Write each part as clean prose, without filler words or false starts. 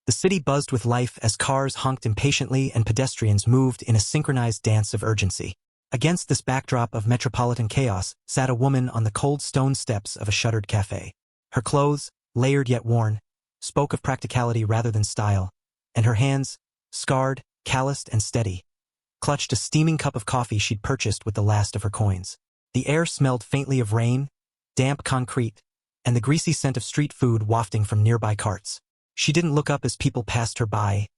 The city buzzed with life as cars honked impatiently and pedestrians moved in a synchronized dance of urgency. Against this backdrop of metropolitan chaos sat a woman on the cold stone steps of a shuttered cafe. Her clothes, layered yet worn, spoke of practicality rather than style, and her hands, scarred, calloused and steady, clutched a steaming cup of coffee she'd purchased with the last of her coins. The air smelled faintly of rain, damp concrete, and the greasy scent of street food wafting from nearby carts. She didn't look up as people passed her by,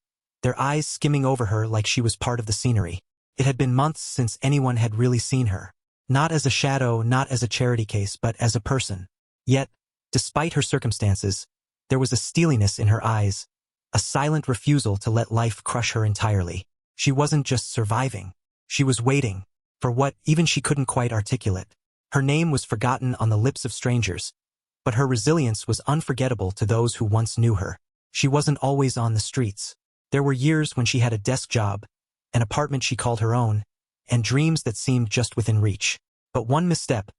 their eyes skimming over her like she was part of the scenery. It had been months since anyone had really seen her. Not as a shadow, not as a charity case, but as a person. Yet, despite her circumstances, there was a steeliness in her eyes, a silent refusal to let life crush her entirely. She wasn't just surviving. She was waiting for what even she couldn't quite articulate. Her name was forgotten on the lips of strangers, but her resilience was unforgettable to those who once knew her. She wasn't always on the streets. There were years when she had a desk job, an apartment she called her own, and dreams that seemed just within reach. But one misstep,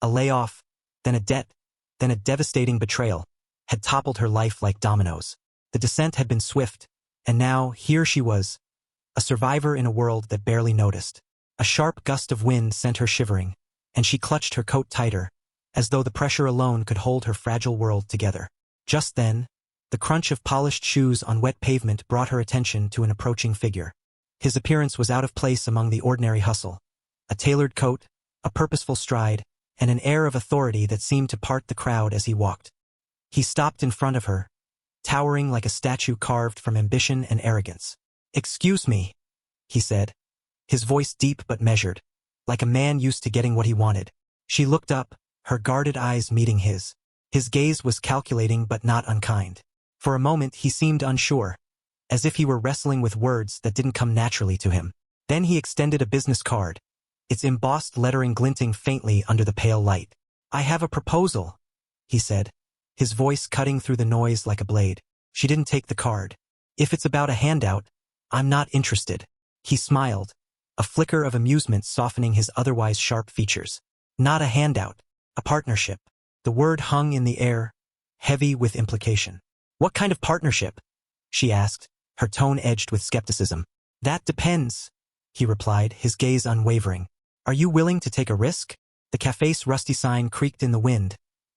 a layoff, then a debt, then a devastating betrayal, had toppled her life like dominoes. The descent had been swift, and now here she was, a survivor in a world that barely noticed. A sharp gust of wind sent her shivering, and she clutched her coat tighter, as though the pressure alone could hold her fragile world together. Just then, the crunch of polished shoes on wet pavement brought her attention to an approaching figure. His appearance was out of place among the ordinary hustle. A tailored coat, a purposeful stride, and an air of authority that seemed to part the crowd as he walked. He stopped in front of her, towering like a statue carved from ambition and arrogance. "Excuse me," he said, his voice deep but measured, like a man used to getting what he wanted. She looked up, her guarded eyes meeting his. His gaze was calculating but not unkind. For a moment he seemed unsure, as if he were wrestling with words that didn't come naturally to him. Then he extended a business card, its embossed lettering glinting faintly under the pale light. "I have a proposal," he said, his voice cutting through the noise like a blade. She didn't take the card. "If it's about a handout, I'm not interested." He smiled, a flicker of amusement softening his otherwise sharp features. "Not a handout, a partnership." The word hung in the air, heavy with implication. "What kind of partnership?" she asked, her tone edged with skepticism. "That depends," he replied, his gaze unwavering. "Are you willing to take a risk?" The cafe's rusty sign creaked in the wind,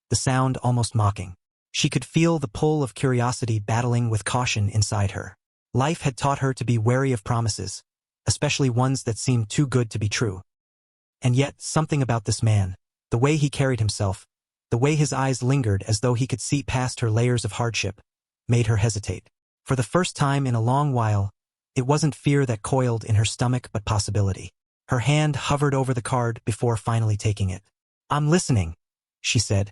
the sound almost mocking. She could feel the pull of curiosity battling with caution inside her. Life had taught her to be wary of promises, especially ones that seemed too good to be true. And yet, something about this man, the way he carried himself, the way his eyes lingered as though he could see past her layers of hardship, made her hesitate. For the first time in a long while, it wasn't fear that coiled in her stomach but possibility. Her hand hovered over the card before finally taking it. "I'm listening," she said,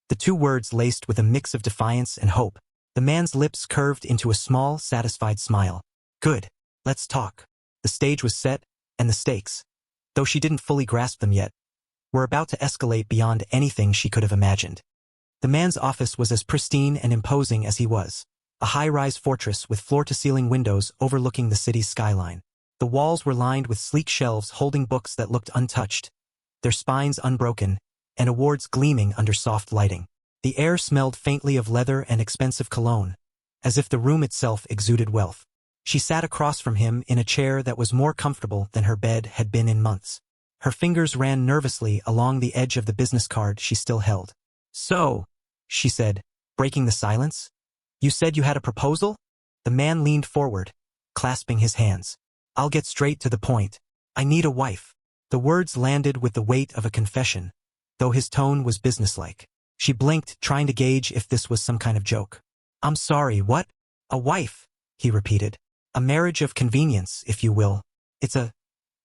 the two words laced with a mix of defiance and hope. The man's lips curved into a small, satisfied smile. "Good, let's talk." The stage was set, and the stakes, though she didn't fully grasp them yet, were about to escalate beyond anything she could have imagined. The man's office was as pristine and imposing as he was, a high-rise fortress with floor-to-ceiling windows overlooking the city's skyline. The walls were lined with sleek shelves holding books that looked untouched, their spines unbroken, and awards gleaming under soft lighting. The air smelled faintly of leather and expensive cologne, as if the room itself exuded wealth. She sat across from him in a chair that was more comfortable than her bed had been in months. Her fingers ran nervously along the edge of the business card she still held. "So," she said, breaking the silence, "you said you had a proposal?" The man leaned forward, clasping his hands. "I'll get straight to the point. I need a wife." The words landed with the weight of a confession, though his tone was businesslike. She blinked, trying to gauge if this was some kind of joke. "I'm sorry, what?" "A wife," he repeated. "A marriage of convenience, if you will. It's a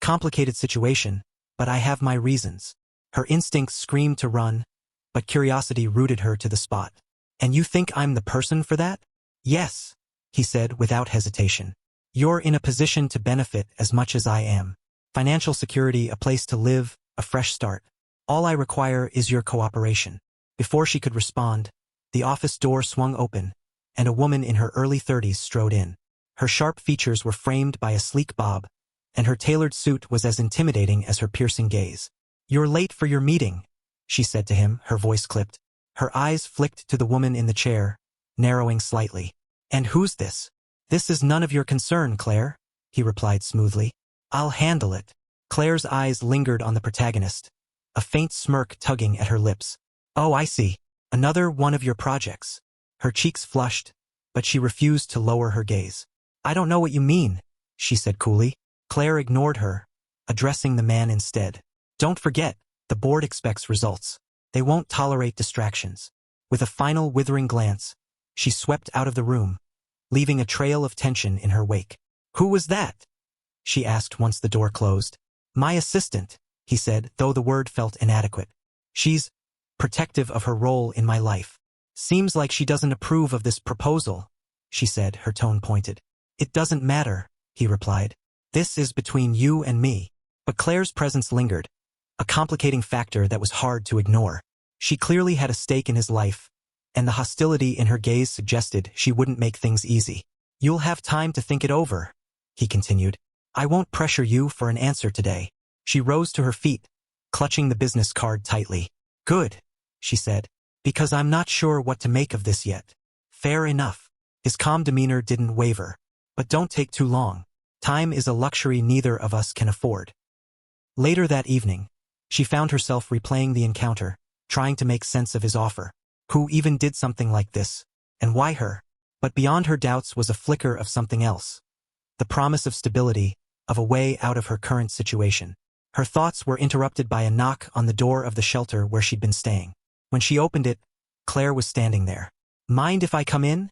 complicated situation, but I have my reasons." Her instincts screamed to run, but curiosity rooted her to the spot. "And you think I'm the person for that?" "Yes," he said without hesitation. "You're in a position to benefit as much as I am. Financial security, a place to live, a fresh start. All I require is your cooperation." Before she could respond, the office door swung open, and a woman in her early 30s strode in. Her sharp features were framed by a sleek bob, and her tailored suit was as intimidating as her piercing gaze. "You're late for your meeting," she said to him, her voice clipped. Her eyes flicked to the woman in the chair, narrowing slightly. And who's this? This is none of your concern, Claire, he replied smoothly. I'll handle it. Claire's eyes lingered on the protagonist, a faint smirk tugging at her lips. Oh, I see. Another one of your projects. Her cheeks flushed, but she refused to lower her gaze. I don't know what you mean, she said coolly. Claire ignored her, addressing the man instead. Don't forget, the board expects results. They won't tolerate distractions. With a final withering glance, she swept out of the room, leaving a trail of tension in her wake. Who was that? She asked once the door closed. My assistant, he said, though the word felt inadequate. She's protective of her role in my life. Seems like she doesn't approve of this proposal, she said, her tone pointed. It doesn't matter, he replied. This is between you and me. But Claire's presence lingered, a complicating factor that was hard to ignore. She clearly had a stake in his life, and the hostility in her gaze suggested she wouldn't make things easy. You'll have time to think it over, he continued. I won't pressure you for an answer today. She rose to her feet, clutching the business card tightly. Good, she said, because I'm not sure what to make of this yet. Fair enough. His calm demeanor didn't waver. But don't take too long. Time is a luxury neither of us can afford. Later that evening, she found herself replaying the encounter, trying to make sense of his offer. Who even did something like this? And why her? But beyond her doubts was a flicker of something else. The promise of stability, of a way out of her current situation. Her thoughts were interrupted by a knock on the door of the shelter where she'd been staying. When she opened it, Claire was standing there. Mind if I come in?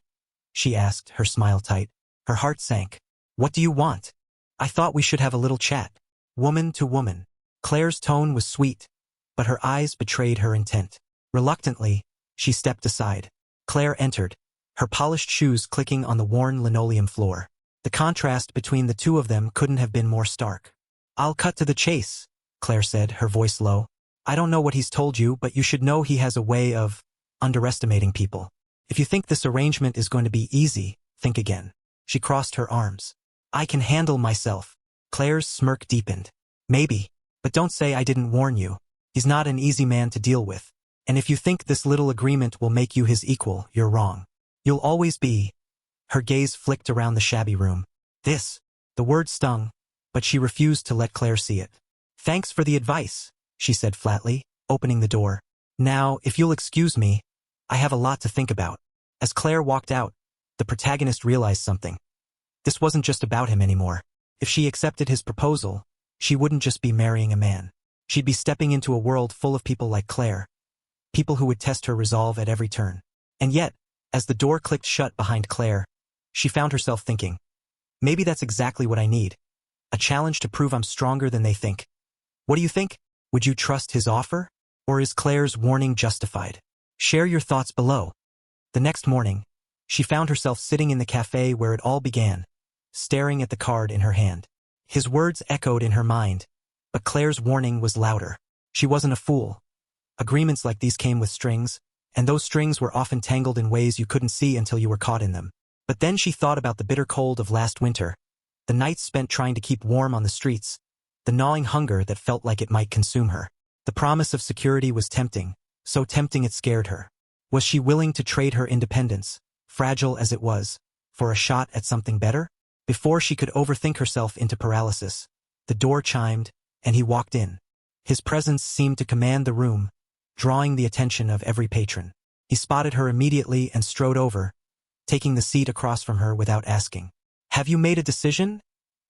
She asked, her smile tight. Her heart sank. What do you want? I thought we should have a little chat. Woman to woman. Claire's tone was sweet, but her eyes betrayed her intent. Reluctantly, she stepped aside. Claire entered, her polished shoes clicking on the worn linoleum floor. The contrast between the two of them couldn't have been more stark. I'll cut to the chase, Claire said, her voice low. I don't know what he's told you, but you should know he has a way of underestimating people. If you think this arrangement is going to be easy, think again. She crossed her arms. I can handle myself. Claire's smirk deepened. Maybe, but don't say I didn't warn you. He's not an easy man to deal with. And if you think this little agreement will make you his equal, you're wrong. You'll always be. Her gaze flicked around the shabby room. The word stung, but she refused to let Claire see it. Thanks for the advice, she said flatly, opening the door. Now, if you'll excuse me, I have a lot to think about. As Claire walked out, the protagonist realized something. This wasn't just about him anymore. If she accepted his proposal, she wouldn't just be marrying a man. She'd be stepping into a world full of people like Claire. People who would test her resolve at every turn. And yet, as the door clicked shut behind Claire, she found herself thinking, maybe that's exactly what I need. A challenge to prove I'm stronger than they think. What do you think? Would you trust his offer? Or is Claire's warning justified? Share your thoughts below. The next morning, she found herself sitting in the cafe where it all began, staring at the card in her hand. His words echoed in her mind, but Claire's warning was louder. She wasn't a fool. Agreements like these came with strings, and those strings were often tangled in ways you couldn't see until you were caught in them. But then she thought about the bitter cold of last winter, the nights spent trying to keep warm on the streets, the gnawing hunger that felt like it might consume her. The promise of security was tempting, so tempting it scared her. Was she willing to trade her independence, fragile as it was, for a shot at something better? Before she could overthink herself into paralysis, the door chimed, and he walked in. His presence seemed to command the room, drawing the attention of every patron. He spotted her immediately and strode over, taking the seat across from her without asking. Have you made a decision?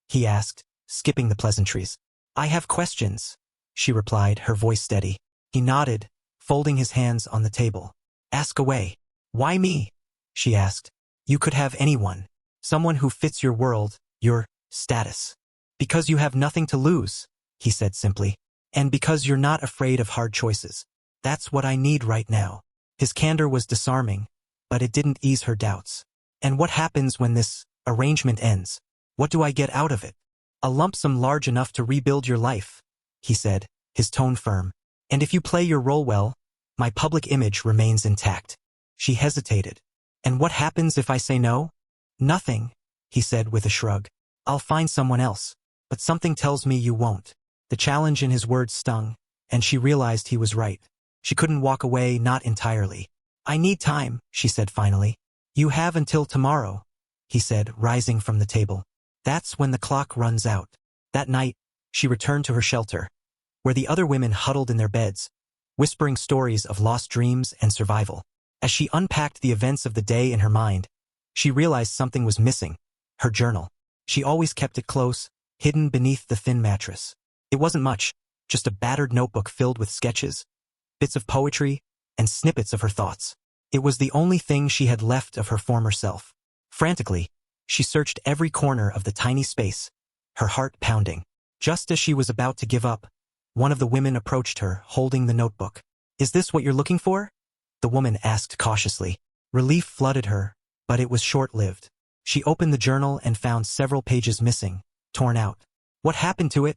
He asked, skipping the pleasantries. I have questions, she replied, her voice steady. He nodded, folding his hands on the table. Ask away. Why me? She asked. You could have anyone. Someone who fits your world, your status. Because you have nothing to lose, he said simply. And because you're not afraid of hard choices. That's what I need right now. His candor was disarming, but it didn't ease her doubts. And what happens when this arrangement ends? What do I get out of it? A lump sum large enough to rebuild your life, he said, his tone firm. And if you play your role well, my public image remains intact. She hesitated. And what happens if I say no? Nothing, he said with a shrug. I'll find someone else. But something tells me you won't. The challenge in his words stung, and she realized he was right. She couldn't walk away, not entirely. I need time, she said finally. You have until tomorrow, he said, rising from the table. That's when the clock runs out. That night, she returned to her shelter, where the other women huddled in their beds, whispering stories of lost dreams and survival. As she unpacked the events of the day in her mind, she realized something was missing: her journal. She always kept it close, hidden beneath the thin mattress. It wasn't much, just a battered notebook filled with sketches, bits of poetry, and snippets of her thoughts. It was the only thing she had left of her former self. Frantically, she searched every corner of the tiny space, her heart pounding. Just as she was about to give up, one of the women approached her, holding the notebook. Is this what you're looking for? The woman asked cautiously. Relief flooded her, but it was short-lived. She opened the journal and found several pages missing, torn out. What happened to it?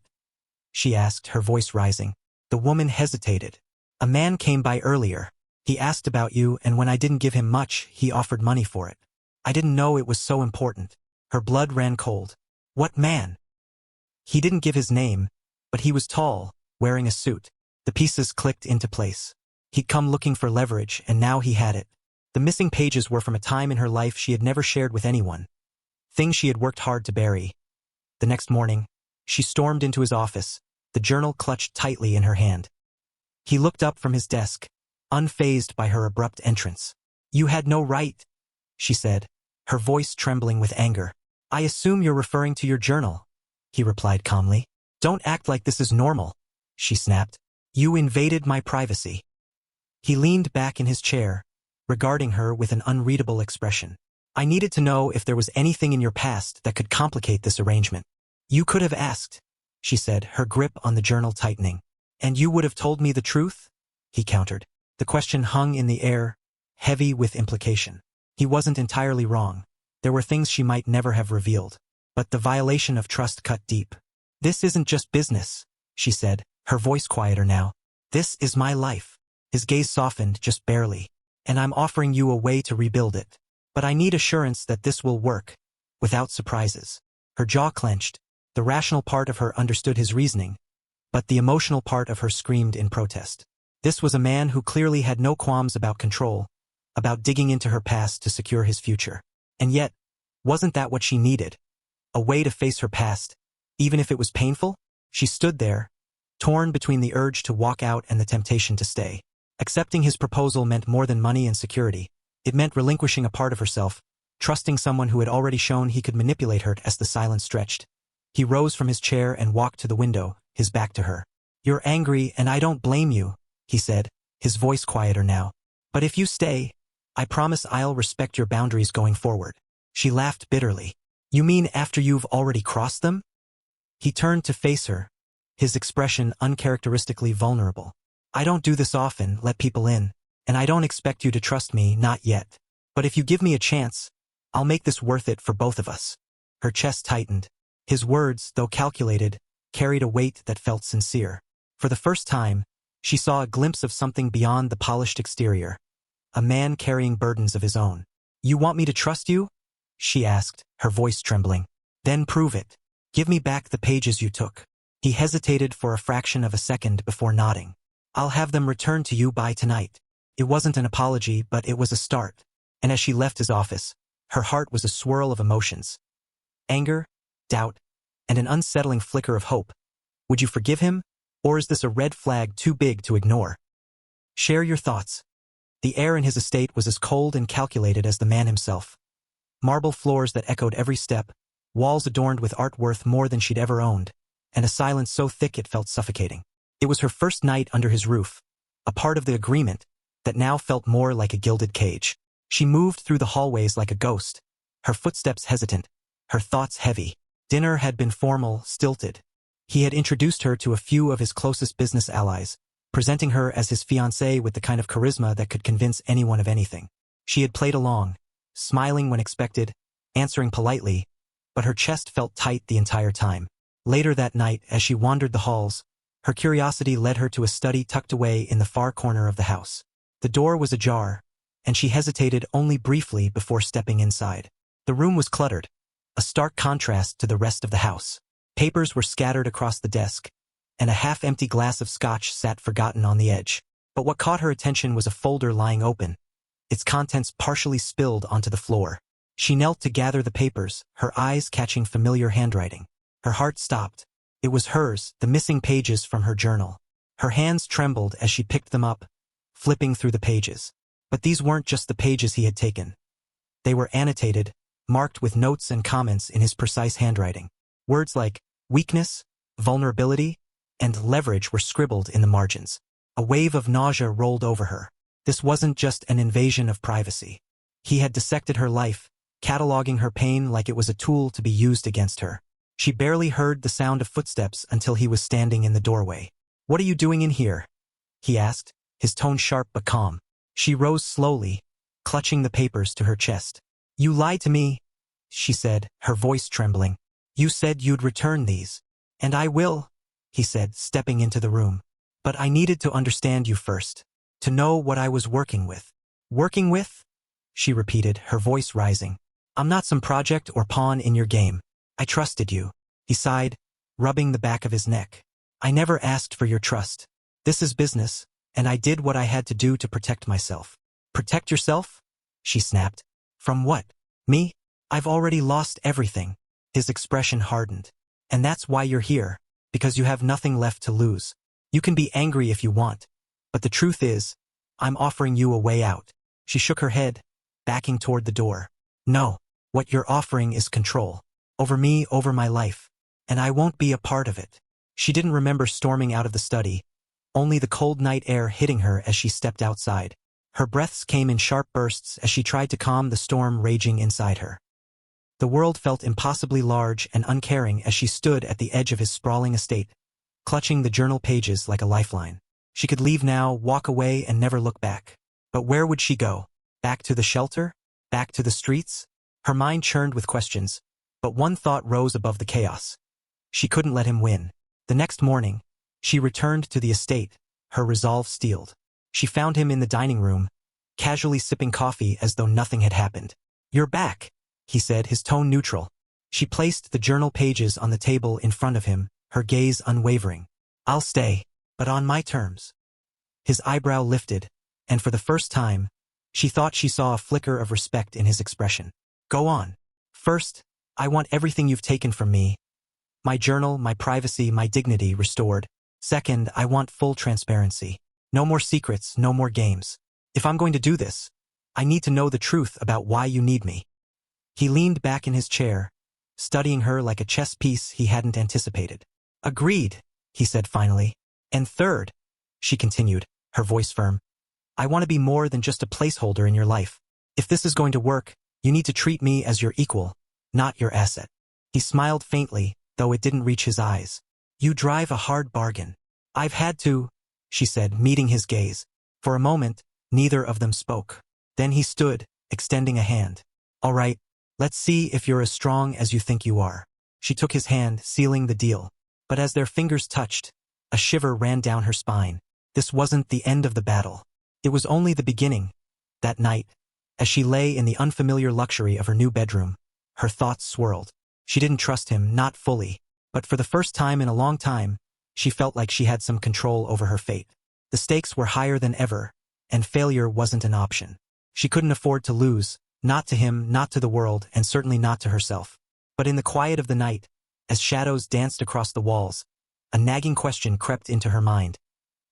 She asked, her voice rising. The woman hesitated. A man came by earlier. He asked about you, and when I didn't give him much, he offered money for it. I didn't know it was so important. Her blood ran cold. What man? He didn't give his name, but he was tall, wearing a suit. The pieces clicked into place. He'd come looking for leverage, and now he had it. The missing pages were from a time in her life she had never shared with anyone. Things she had worked hard to bury. The next morning, she stormed into his office, the journal clutched tightly in her hand. He looked up from his desk, unfazed by her abrupt entrance. You had no right, she said, her voice trembling with anger. I assume you're referring to your journal, he replied calmly. Don't act like this is normal, she snapped. You invaded my privacy. He leaned back in his chair, regarding her with an unreadable expression. I needed to know if there was anything in your past that could complicate this arrangement. You could have asked, she said, her grip on the journal tightening. And you would have told me the truth? He countered. The question hung in the air, heavy with implication. He wasn't entirely wrong. There were things she might never have revealed. But the violation of trust cut deep. This isn't just business, she said, her voice quieter now. This is my life. His gaze softened just barely. And I'm offering you a way to rebuild it. But I need assurance that this will work, without surprises. Her jaw clenched. The rational part of her understood his reasoning, but the emotional part of her screamed in protest. This was a man who clearly had no qualms about control, about digging into her past to secure his future. And yet, wasn't that what she needed? A way to face her past, even if it was painful? She stood there, torn between the urge to walk out and the temptation to stay. Accepting his proposal meant more than money and security. It meant relinquishing a part of herself, trusting someone who had already shown he could manipulate her as the silence stretched. He rose from his chair and walked to the window, his back to her. You're angry and I don't blame you, he said, his voice quieter now. But if you stay, I promise I'll respect your boundaries going forward. She laughed bitterly. You mean after you've already crossed them? He turned to face her, his expression uncharacteristically vulnerable. I don't do this often, let people in, and I don't expect you to trust me, not yet. But if you give me a chance, I'll make this worth it for both of us. Her chest tightened. His words, though calculated, carried a weight that felt sincere. For the first time, she saw a glimpse of something beyond the polished exterior. A man carrying burdens of his own. You want me to trust you? She asked, her voice trembling. Then prove it. Give me back the pages you took. He hesitated for a fraction of a second before nodding. I'll have them returned to you by tonight. It wasn't an apology, but it was a start. And as she left his office, her heart was a swirl of emotions. Anger, doubt, and an unsettling flicker of hope. Would you forgive him? Or is this a red flag too big to ignore? Share your thoughts. The air in his estate was as cold and calculated as the man himself. Marble floors that echoed every step, walls adorned with art worth more than she'd ever owned, and a silence so thick it felt suffocating. It was her first night under his roof, a part of the agreement that now felt more like a gilded cage. She moved through the hallways like a ghost, her footsteps hesitant, her thoughts heavy. Dinner had been formal, stilted. He had introduced her to a few of his closest business allies, presenting her as his fiancée with the kind of charisma that could convince anyone of anything. She had played along, smiling when expected, answering politely, but her chest felt tight the entire time. Later that night, as she wandered the halls, her curiosity led her to a study tucked away in the far corner of the house. The door was ajar, and she hesitated only briefly before stepping inside. The room was cluttered, a stark contrast to the rest of the house. Papers were scattered across the desk, and a half-empty glass of scotch sat forgotten on the edge. But what caught her attention was a folder lying open, its contents partially spilled onto the floor. She knelt to gather the papers, her eyes catching familiar handwriting. Her heart stopped. It was hers, the missing pages from her journal. Her hands trembled as she picked them up, flipping through the pages. But these weren't just the pages he had taken. They were annotated, marked with notes and comments in his precise handwriting. Words like weakness, vulnerability, and leverage were scribbled in the margins. A wave of nausea rolled over her. This wasn't just an invasion of privacy. He had dissected her life, cataloging her pain like it was a tool to be used against her. She barely heard the sound of footsteps until he was standing in the doorway. "What are you doing in here?" he asked, his tone sharp but calm. She rose slowly, clutching the papers to her chest. "You lied to me," she said, her voice trembling. "You said you'd return these. And I will," he said, stepping into the room. "But I needed to understand you first, to know what I was working with." "Working with?" she repeated, her voice rising. "I'm not some project or pawn in your game. I trusted you." He sighed, rubbing the back of his neck. "I never asked for your trust. This is business, and I did what I had to do to protect myself." "Protect yourself?" she snapped. "From what? Me? I've already lost everything." His expression hardened. "And that's why you're here, because you have nothing left to lose. You can be angry if you want, but the truth is, I'm offering you a way out." She shook her head, backing toward the door. "No, what you're offering is control. Over me, over my life. And I won't be a part of it." She didn't remember storming out of the study, only the cold night air hitting her as she stepped outside. Her breaths came in sharp bursts as she tried to calm the storm raging inside her. The world felt impossibly large and uncaring as she stood at the edge of his sprawling estate, clutching the journal pages like a lifeline. She could leave now, walk away, and never look back. But where would she go? Back to the shelter? Back to the streets? Her mind churned with questions, but one thought rose above the chaos. She couldn't let him win. The next morning, she returned to the estate, her resolve steeled. She found him in the dining room, casually sipping coffee as though nothing had happened. "You're back," he said, his tone neutral. She placed the journal pages on the table in front of him, her gaze unwavering. "I'll stay, but on my terms." His eyebrow lifted, and for the first time, she thought she saw a flicker of respect in his expression. "Go on. First, I want everything you've taken from me. My journal, my privacy, my dignity restored. Second, I want full transparency. No more secrets, no more games. If I'm going to do this, I need to know the truth about why you need me." He leaned back in his chair, studying her like a chess piece he hadn't anticipated. "Agreed," he said finally. "And third," she continued, her voice firm, "I want to be more than just a placeholder in your life. If this is going to work, you need to treat me as your equal, not your asset." He smiled faintly, though it didn't reach his eyes. "You drive a hard bargain." "I've had to," she said, meeting his gaze. For a moment, neither of them spoke. Then he stood, extending a hand. "All right, let's see if you're as strong as you think you are." She took his hand, sealing the deal. But as their fingers touched, a shiver ran down her spine. This wasn't the end of the battle. It was only the beginning. That night, as she lay in the unfamiliar luxury of her new bedroom, her thoughts swirled. She didn't trust him, not fully, but for the first time in a long time, she felt like she had some control over her fate. The stakes were higher than ever, and failure wasn't an option. She couldn't afford to lose, not to him, not to the world, and certainly not to herself. But in the quiet of the night, as shadows danced across the walls, a nagging question crept into her mind.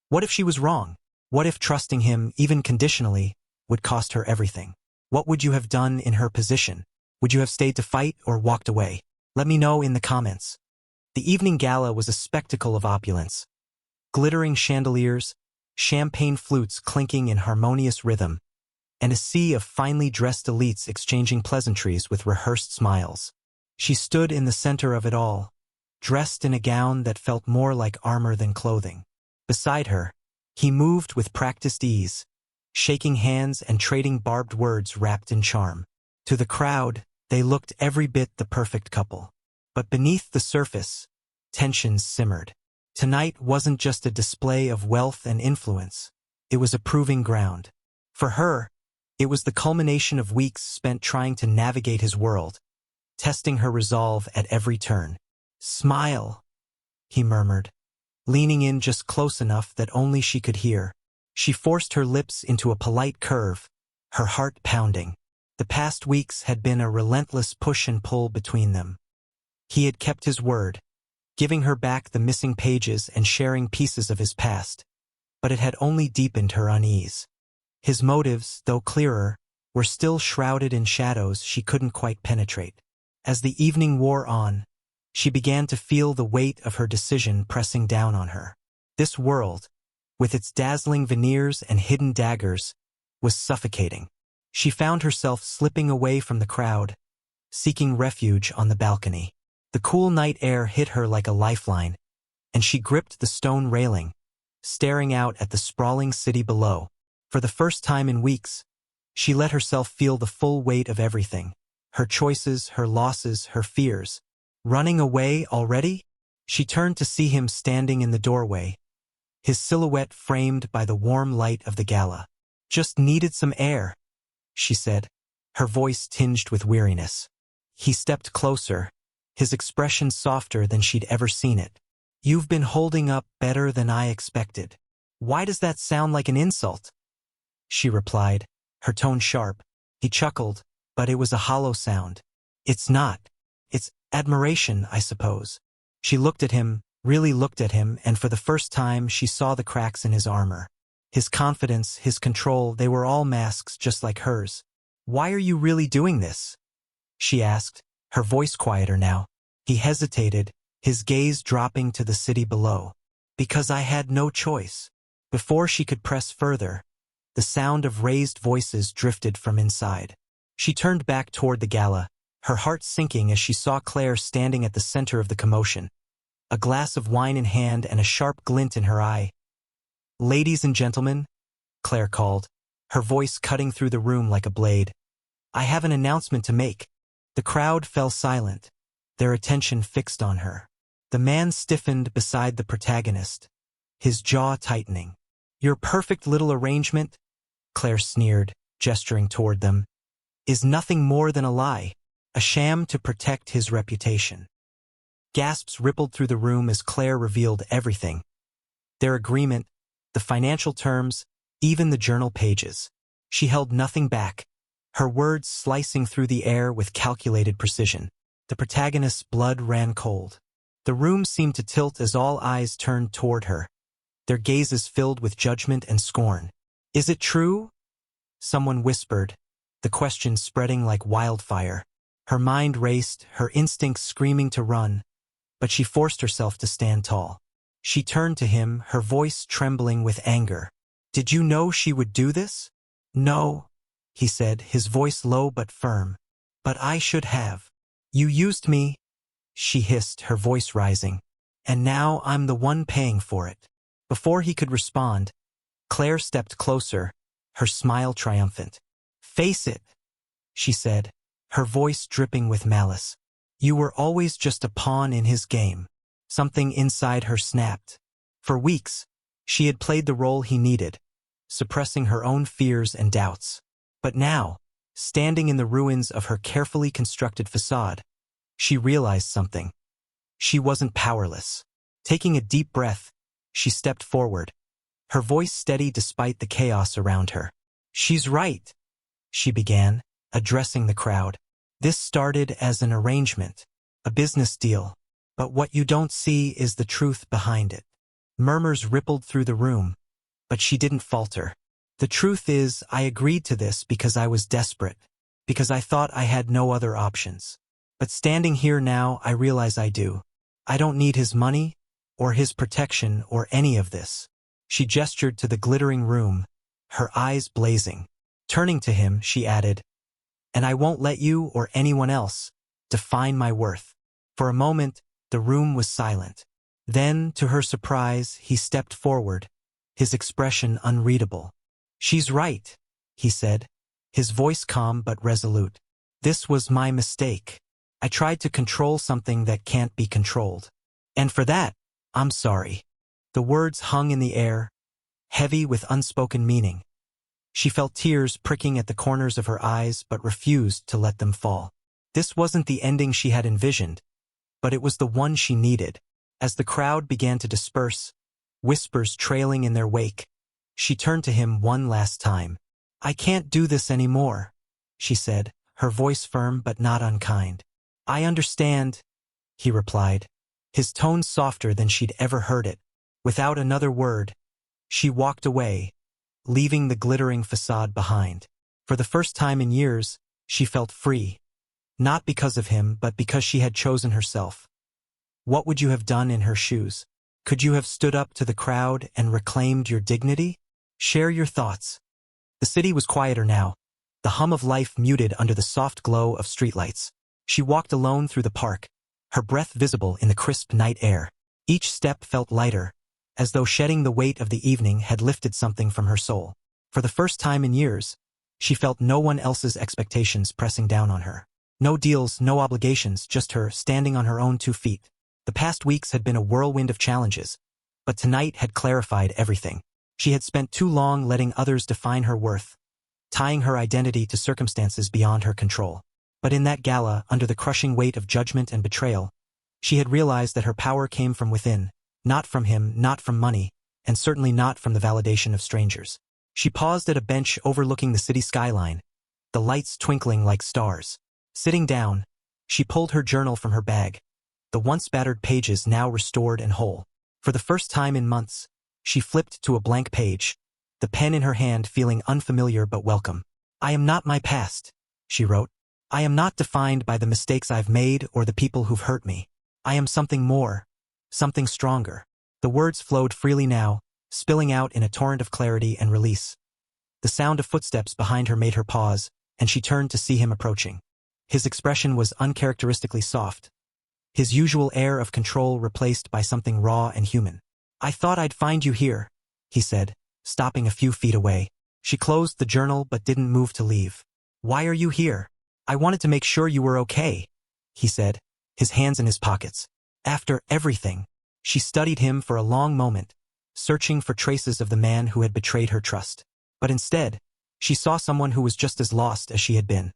What if she was wrong? What if trusting him, even conditionally, would cost her everything? What would you have done in her position? Would you have stayed to fight or walked away? Let me know in the comments. The evening gala was a spectacle of opulence. Glittering chandeliers, champagne flutes clinking in harmonious rhythm, and a sea of finely dressed elites exchanging pleasantries with rehearsed smiles. She stood in the center of it all, dressed in a gown that felt more like armor than clothing. Beside her, he moved with practiced ease, shaking hands and trading barbed words wrapped in charm. To the crowd, they looked every bit the perfect couple. But beneath the surface, tensions simmered. Tonight wasn't just a display of wealth and influence. It was a proving ground. For her, it was the culmination of weeks spent trying to navigate his world, testing her resolve at every turn. "Smile," he murmured, leaning in just close enough that only she could hear. She forced her lips into a polite curve, her heart pounding. The past weeks had been a relentless push and pull between them. He had kept his word, giving her back the missing pages and sharing pieces of his past, but it had only deepened her unease. His motives, though clearer, were still shrouded in shadows she couldn't quite penetrate. As the evening wore on, she began to feel the weight of her decision pressing down on her. This world, with its dazzling veneers and hidden daggers, was suffocating. She found herself slipping away from the crowd, seeking refuge on the balcony. The cool night air hit her like a lifeline, and she gripped the stone railing, staring out at the sprawling city below. For the first time in weeks, she let herself feel the full weight of everything. Her choices, her losses, her fears. Running away already? She turned to see him standing in the doorway, his silhouette framed by the warm light of the gala. "Just needed some air," she said, her voice tinged with weariness. He stepped closer, his expression softer than she'd ever seen it. "You've been holding up better than I expected." "Why does that sound like an insult?" she replied, her tone sharp. He chuckled, but it was a hollow sound. "It's not. It's admiration, I suppose." She looked at him, really looked at him, and for the first time she saw the cracks in his armor. His confidence, his control, they were all masks just like hers. "Why are you really doing this?" she asked, her voice quieter now. He hesitated, his gaze dropping to the city below. "Because I had no choice." Before she could press further, the sound of raised voices drifted from inside. She turned back toward the gala, her heart sinking as she saw Claire standing at the center of the commotion, a glass of wine in hand and a sharp glint in her eye. "Ladies and gentlemen," Claire called, her voice cutting through the room like a blade, "I have an announcement to make." The crowd fell silent, their attention fixed on her. The man stiffened beside the protagonist, his jaw tightening. "Your perfect little arrangement," Claire sneered, gesturing toward them, "is nothing more than a lie, a sham to protect his reputation." Gasps rippled through the room as Claire revealed everything. Their agreement, the financial terms, even the journal pages. She held nothing back, her words slicing through the air with calculated precision. The protagonist's blood ran cold. The room seemed to tilt as all eyes turned toward her, their gazes filled with judgment and scorn. "Is it true?" someone whispered, the question spreading like wildfire. Her mind raced, her instincts screaming to run, but she forced herself to stand tall. She turned to him, her voice trembling with anger. "Did you know she would do this?" "No," he said, his voice low but firm. "But I should have. You used me," she hissed, her voice rising. "And now I'm the one paying for it." Before he could respond, Claire stepped closer, her smile triumphant. "Face it," she said, her voice dripping with malice. "You were always just a pawn in his game." Something inside her snapped. For weeks, she had played the role he needed, suppressing her own fears and doubts. But now, standing in the ruins of her carefully constructed facade, she realized something. She wasn't powerless. Taking a deep breath, she stepped forward, her voice steady despite the chaos around her. "She's right," she began, addressing the crowd. "This started as an arrangement, a business deal, but what you don't see is the truth behind it." Murmurs rippled through the room, but she didn't falter. "The truth is, I agreed to this because I was desperate, because I thought I had no other options. But standing here now, I realize I do. I don't need his money, or his protection, or any of this." She gestured to the glittering room, her eyes blazing. Turning to him, she added, "And I won't let you or anyone else define my worth." For a moment, the room was silent. Then, to her surprise, he stepped forward, his expression unreadable. "She's right," he said, his voice calm but resolute. "This was my mistake. I tried to control something that can't be controlled. And for that, I'm sorry." The words hung in the air, heavy with unspoken meaning. She felt tears pricking at the corners of her eyes but refused to let them fall. This wasn't the ending she had envisioned, but it was the one she needed. As the crowd began to disperse, whispers trailing in their wake, she turned to him one last time. I can't do this anymore, she said, her voice firm but not unkind. I understand, he replied, his tone softer than she'd ever heard it. Without another word, she walked away, leaving the glittering facade behind. For the first time in years, she felt free. Not because of him, but because she had chosen herself. What would you have done in her shoes? Could you have stood up to the crowd and reclaimed your dignity? Share your thoughts. The city was quieter now, the hum of life muted under the soft glow of streetlights. She walked alone through the park, her breath visible in the crisp night air. Each step felt lighter, as though shedding the weight of the evening had lifted something from her soul. For the first time in years, she felt no one else's expectations pressing down on her. No deals, no obligations, just her standing on her own 2 feet. The past weeks had been a whirlwind of challenges, but tonight had clarified everything. She had spent too long letting others define her worth, tying her identity to circumstances beyond her control. But in that gala, under the crushing weight of judgment and betrayal, she had realized that her power came from within, not from him, not from money, and certainly not from the validation of strangers. She paused at a bench overlooking the city skyline, the lights twinkling like stars. Sitting down, she pulled her journal from her bag, the once battered pages now restored and whole. For the first time in months, she flipped to a blank page, the pen in her hand feeling unfamiliar but welcome. I am not my past, she wrote. I am not defined by the mistakes I've made or the people who've hurt me. I am something more, something stronger. The words flowed freely now, spilling out in a torrent of clarity and release. The sound of footsteps behind her made her pause, and she turned to see him approaching. His expression was uncharacteristically soft, his usual air of control replaced by something raw and human. I thought I'd find you here, he said, stopping a few feet away. She closed the journal but didn't move to leave. Why are you here? I wanted to make sure you were okay, he said, his hands in his pockets. After everything, she studied him for a long moment, searching for traces of the man who had betrayed her trust. But instead, she saw someone who was just as lost as she had been.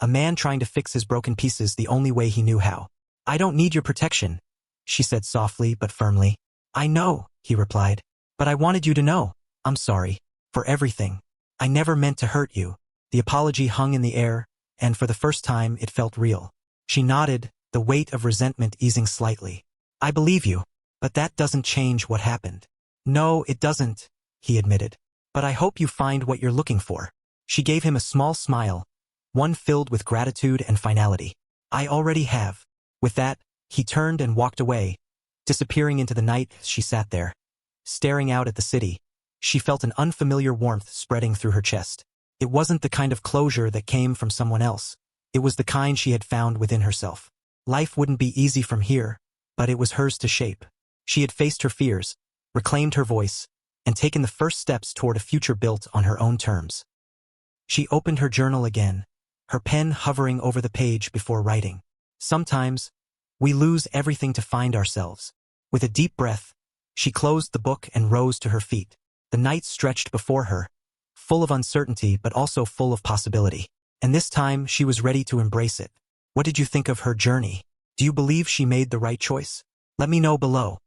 A man trying to fix his broken pieces the only way he knew how. I don't need your protection, she said softly but firmly. I know, he replied, but I wanted you to know. I'm sorry. For everything. I never meant to hurt you. The apology hung in the air, and for the first time it felt real. She nodded, the weight of resentment easing slightly. I believe you, but that doesn't change what happened. No, it doesn't, he admitted. But I hope you find what you're looking for. She gave him a small smile, one filled with gratitude and finality. I already have. With that, he turned and walked away, disappearing into the night as she sat there. Staring out at the city, she felt an unfamiliar warmth spreading through her chest. It wasn't the kind of closure that came from someone else. It was the kind she had found within herself. Life wouldn't be easy from here, but it was hers to shape. She had faced her fears, reclaimed her voice, and taken the first steps toward a future built on her own terms. She opened her journal again, her pen hovering over the page before writing. Sometimes, we lose everything to find ourselves. With a deep breath, she closed the book and rose to her feet. The night stretched before her, full of uncertainty but also full of possibility. And this time she was ready to embrace it. What did you think of her journey? Do you believe she made the right choice? Let me know below.